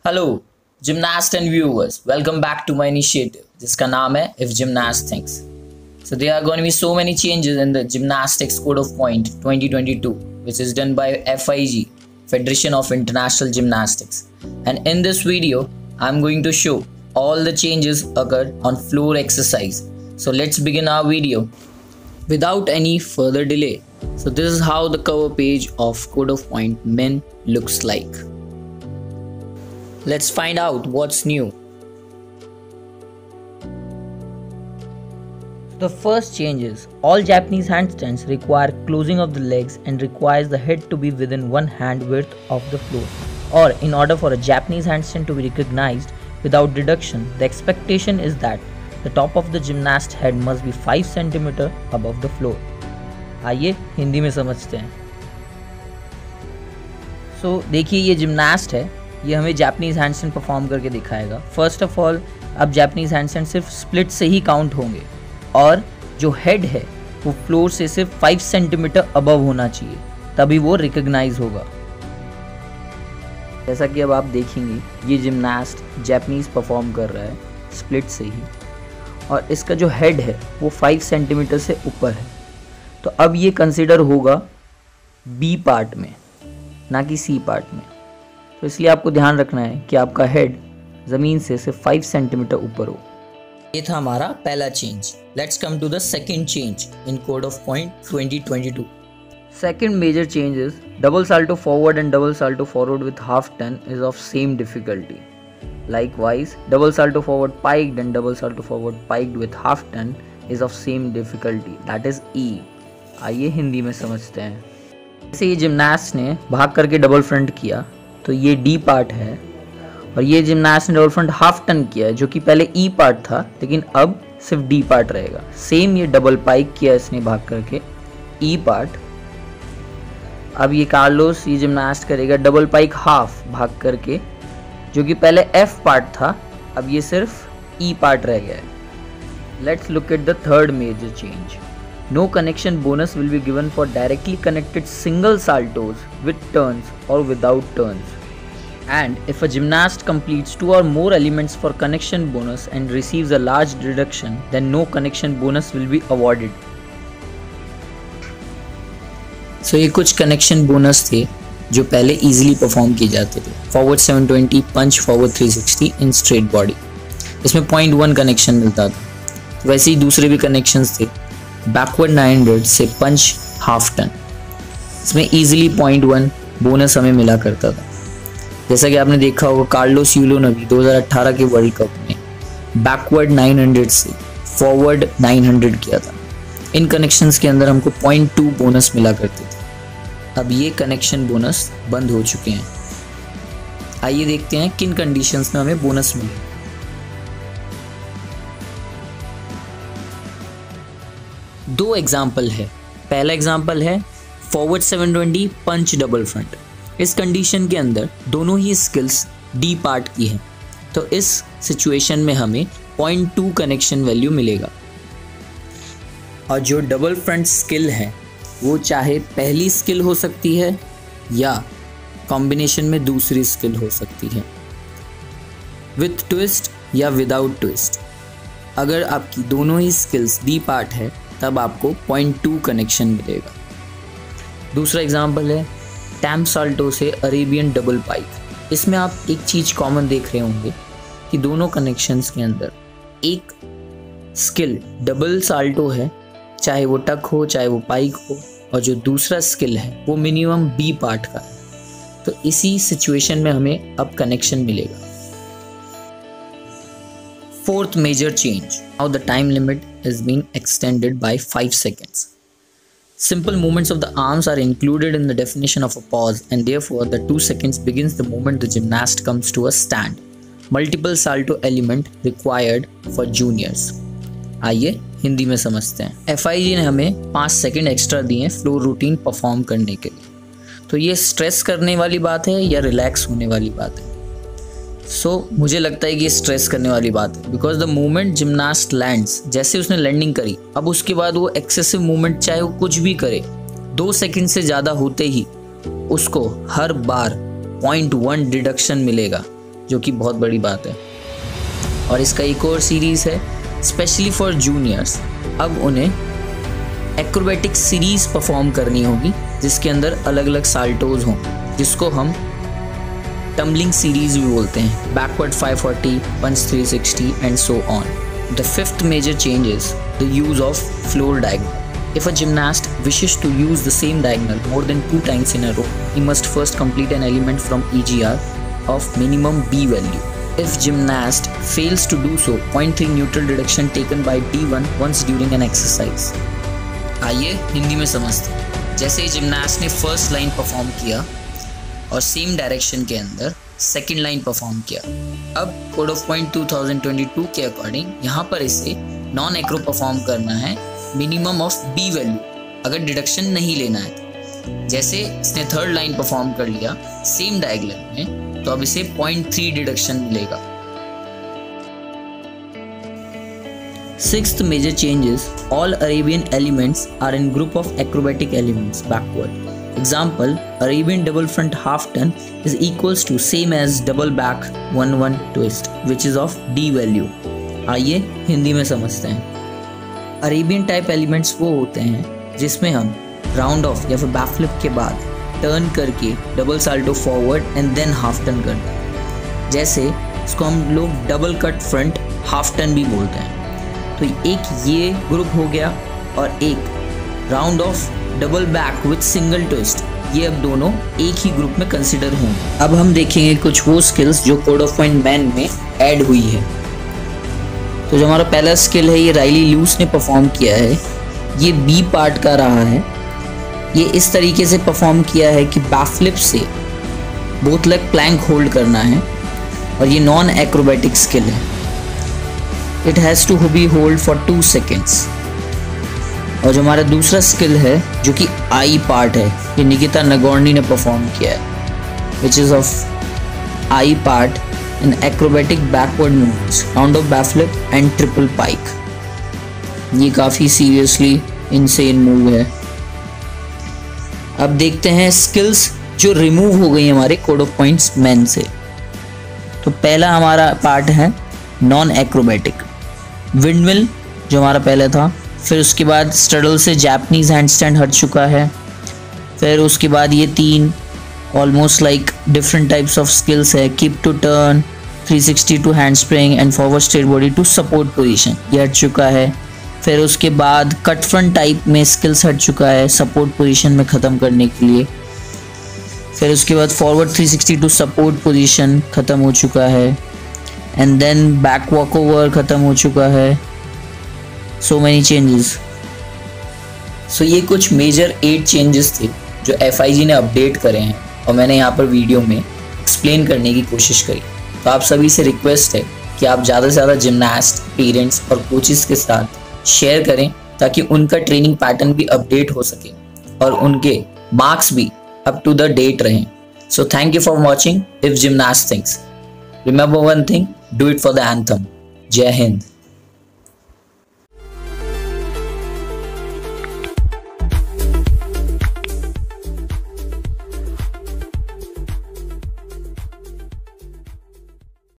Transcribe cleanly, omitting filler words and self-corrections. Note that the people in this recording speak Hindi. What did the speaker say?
Hello gymnast and viewers, welcome back to my initiative जिसका नाम है if gymnast thinks. So there are going to be so many changes in the gymnastics code of point 2022 which is done by FIG, Federation of International Gymnastics, and in this video I'm going to show all the changes occurred on floor exercise. So let's begin our video without any further delay. So this is how the cover page of code of point men looks like. Let's find out what's new. The first change is all Japanese handstands require closing of the legs and requires the head to be within one hand width of the floor. Or in order for a Japanese handstand to be recognized without deduction, the expectation is that the top of the gymnast head must be 5 cm above the floor. आइए हिंदी में समझते हैं। देखिए ये जिमनास्ट है, ये हमें जापानीज हैंडस्टैंड परफॉर्म करके दिखाएगा। फर्स्ट ऑफ ऑल अब जापानीज हैंडस्टैंड सिर्फ स्प्लिट से ही काउंट होंगे और जो हेड है वो फ्लोर से सिर्फ 5 सेंटीमीटर अबव होना चाहिए, तभी वो रिकॉग्नाइज होगा। जैसा कि अब आप देखेंगे ये जिमनास्ट जापानीज परफॉर्म कर रहा है स्प्लिट से ही, और इसका जो हेड है वो 5 सेंटीमीटर से ऊपर है। तो अब ये कंसिडर होगा बी पार्ट में, ना कि सी पार्ट में। तो इसलिए आपको ध्यान रखना है कि आपका हेड ज़मीन से सिर्फ 5 सेंटीमीटर ऊपर हो। ये था हमारा पहला change. Let's come to the second change in code of point 2022। Second major change is double salto forward and double salto forward with half turn is of same difficulty. Likewise, double salto forward piked and double salto forward piked with half turn is of same difficulty, that is E. आइए हिंदी में समझते हैं। जैसे ये जिमनास्ट ने भाग करके डबल फ्रंट किया तो ये डी पार्ट है, और ये जिमनास्ट ने डबल फ्रंट हाफ टर्न किया है जो कि पहले ई पार्ट था लेकिन अब सिर्फ डी पार्ट रहेगा। सेम ये डबल पाइक किया इसने भाग करके ई पार्ट। अब ये कार्लोस ये जिमनास्ट करेगा डबल पाइक हाफ भाग करके, जो कि पहले एफ पार्ट था, अब ये सिर्फ ई पार्ट रह गया है। Let's look at the third major change. No connection bonus will be given for directly connected single saltos with turns or without turns. And if a gymnast completes 2 or more elements for connection bonus and receives a large deduction, then no connection bonus will be awarded. So ये कुछ कनेक्शन बोनस थे जो पहले इजीली परफॉर्म किए जाते थे। Forward 720, punch forward 360 in straight body, इसमें 0.1 कनेक्शन मिलता था। वैसे ही दूसरे भी कनेक्शंस थे। बैकवर्ड 900 से पंच हाफ टन, इसमें इजीली 0.1 बोनस हमें मिला करता था। जैसा कि आपने देखा होगा कार्लोस यूलोनवी 2018 के वर्ल्ड कप में बैकवर्ड 900 से फॉरवर्ड 900 किया था। इन कनेक्शंस के अंदर हमको 0.2 बोनस मिला करते थे। अब ये कनेक्शन बोनस बंद हो चुके हैं। आइए देखते हैं किन कंडीशंस में हमें बोनस मिले। दो एग्जाम्पल है। पहला एग्जाम्पल है फॉरवर्ड 720 पंच डबल फ्रंट। इस कंडीशन के अंदर दोनों ही स्किल्स डी पार्ट की हैं, तो इस सिचुएशन में हमें 0.2 कनेक्शन वैल्यू मिलेगा। और जो डबल फ्रंट स्किल है वो चाहे पहली स्किल हो सकती है या कॉम्बिनेशन में दूसरी स्किल हो सकती है, विथ ट्विस्ट या विदाउट ट्विस्ट। अगर आपकी दोनों ही स्किल्स डी पार्ट है तब आपको 0.2 कनेक्शन मिलेगा। दूसरा एग्जाम्पल है टैम साल्टो से अरेबियन डबल पाइक। इसमें आप एक चीज़ कॉमन देख रहे होंगे कि दोनों कनेक्शंस के अंदर एक स्किल डबल साल्टो है, चाहे वो टक हो चाहे वो पाइक हो, और जो दूसरा स्किल है वो मिनिमम बी पार्ट का है। तो इसी सिचुएशन में हमें अब कनेक्शन मिलेगा। Fourth major change, now the time limit is being extended by 5 seconds. Simple movements of the arms are included in the definition of a pause, and therefore the 2 seconds begins the moment the gymnast comes to a stand. Multiple salto element required for juniors. आइए हिंदी में समझते हैं। FIG ने हमें 5 सेकंड एक्स्ट्रा दिए हैं फ्लोर रूटीन परफॉर्म करने के लिए। तो ये स्ट्रेस करने वाली बात है या रिलैक्स होने वाली बात है? मुझे लगता है कि स्ट्रेस करने वाली बात है, because the moment gymnast lands, जैसे उसने लैंडिंग करी, अब उसके बाद वो एक्सेसिव मूवमेंट चाहे वो कुछ भी करे, 2 सेकंड से ज़्यादा होते ही उसको हर बार 0.1 डिडक्शन मिलेगा। जो कि बहुत बड़ी बात है। और इसका एक और सीरीज़ है स्पेशली फॉर जूनियर्स। अब उन्हें एक्रोबैटिक सीरीज़ परफॉर्म करनी होगी जिसके अंदर अलग अलग साल्टोज हों, जिसको हम टम्बलिंग सीरीज़ भी बोलते हैं, backward 540, punch 360 and so on. The fifth major change is the use of floor diagonal. If a gymnast wishes to use the same diagonal more than 2 times in a row, he must first complete an element from EGR of minimum B value. If gymnast fails to do so, 0.3 neutral deduction taken by D1 once during an exercise. आइए हिंदी में समझते हैं। जैसे जिमनास्ट ने फर्स्ट लाइन परफॉर्म किया और सेम डायरेक्शन के अंदर सेकंड लाइन परफॉर्म किया, अब कोड ऑफ पॉइंट 2022 के अकॉर्डिंग यहाँ पर इसे नॉन एक्रो परफॉर्म करना है मिनिमम ऑफ बी वैल्यू, अगर डिडक्शन नहीं लेना है। जैसे इसने थर्ड लाइन परफॉर्म कर लिया सेम डायगोनल में, तो अब इसे 0.3 डिडक्शन मिलेगा। Sixth major change is all Arabian elements are in group of acrobatic elements backward. Example, Arabian double front half turn is equals to same as double back 1-1 twist which is of D value. आइए हिंदी में समझते हैं। अरेबियन टाइप एलिमेंट्स वो होते हैं जिसमें हम राउंड ऑफ या फिर बैकफ्लिप के बाद टर्न करके double Salto forward and than half turn करते हैं। जैसे इसको हम लोग double cut front half turn भी बोलते हैं। तो एक ये ग्रुप हो गया और एक round of double back with single twist, ये अब दोनों एक ही ग्रुप में कंसिडर होंगे। अब हम देखेंगे कुछ वो स्किल्स जो कोड ऑफ पॉइंट मैन में ऐड हुई है। तो जो हमारा पहला स्किल है ये राइली लूस ने परफॉर्म किया है, ये बी पार्ट का रहा है। ये इस तरीके से परफॉर्म किया है कि बैकफ्लिप से बोथ लेग प्लैंक होल्ड करना है और ये नॉन एक्रोबैटिक स्किल है। It has to be hold for 2 seconds। और जो हमारा दूसरा स्किल है जो कि आई पार्ट है, ये निकिता नगोर्नी ने परफॉर्म किया है, which is of I part in acrobatic backward movements, round of backflip and triple pike। ये काफ़ी सीरियसली इनसेन मूव है। अब देखते हैं स्किल्स जो रिमूव हो गई हमारे कोड ऑफ पॉइंट्स मैन से। तो पहला हमारा पार्ट है नॉन एक्रोबैटिक विंडमिल, जो हमारा पहले था। फिर उसके बाद स्ट्रडल से जापानीज हैंडस्टैंड हट चुका है। फिर उसके बाद ये 3 almost like different types of skills है, keep to turn, 360 to handspring and forward straight body to support position, ये हट चुका है। फिर उसके बाद कट फ्रंट टाइप में स्किल्स हट चुका है सपोर्ट पोजीशन में ख़त्म करने के लिए। फिर उसके बाद फॉरवर्ड 360 टू सपोर्ट पोजीशन ख़त्म हो चुका है and then back walkover ख़त्म हो चुका है। So many changes. सो ये कुछ मेजर 8 चेंजेस थे जो FIG ने अपडेट करे हैं और मैंने यहाँ पर वीडियो में एक्सप्लेन करने की कोशिश करी। तो आप सभी से रिक्वेस्ट है कि आप ज़्यादा से ज़्यादा जिमनास्ट, पेरेंट्स और कोचेस के साथ शेयर करें ताकि उनका ट्रेनिंग पैटर्न भी अपडेट हो सके और उनके मार्क्स भी अप टू द डेट रहें। So thank you for watching if gymnast things. Remember one thing, do it for the anthem. जय हिंद।